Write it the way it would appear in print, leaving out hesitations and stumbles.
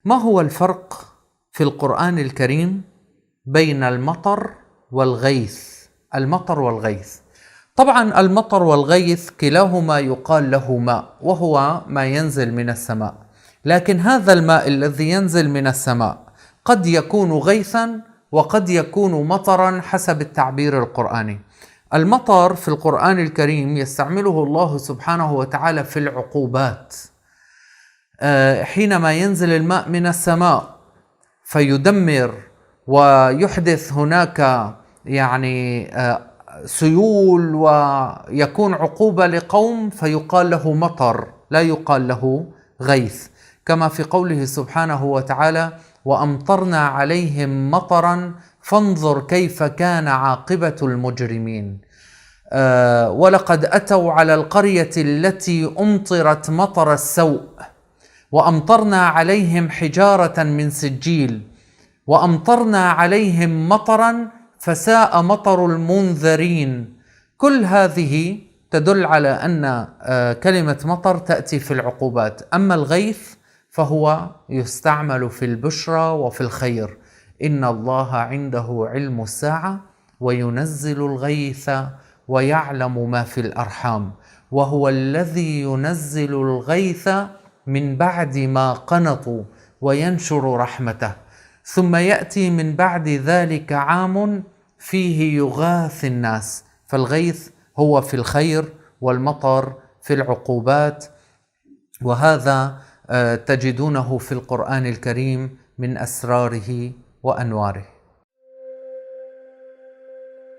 ما هو الفرق في القرآن الكريم بين المطر والغيث؟ المطر والغيث، طبعا المطر والغيث كلاهما يقال له ماء، وهو ما ينزل من السماء، لكن هذا الماء الذي ينزل من السماء قد يكون غيثا وقد يكون مطرا حسب التعبير القرآني. المطر في القرآن الكريم يستعمله الله سبحانه وتعالى في العقوبات، حينما ينزل الماء من السماء فيدمر ويحدث هناك سيول ويكون عقوبة لقوم فيقال له مطر لا يقال له غيث، كما في قوله سبحانه وتعالى: وأمطرنا عليهم مطرا فانظر كيف كان عاقبة المجرمين. ولقد أتوا على القرية التي أمطرت مطر السوء وأمطرنا عليهم حجارة من سجيل وأمطرنا عليهم مطرا فساء مطر المنذرين. كل هذه تدل على أن كلمة مطر تأتي في العقوبات. أما الغيث فهو يستعمل في البشرى وفي الخير. إن الله عنده علم الساعة وينزل الغيث ويعلم ما في الأرحام وهو الذي ينزل الغيث من بعد ما قنطوا وينشر رحمته ثم يأتي من بعد ذلك عام فيه يغاث الناس. فالغيث هو في الخير والمطر في العقوبات، وهذا تجدونه في القرآن الكريم من أسراره وأنواره.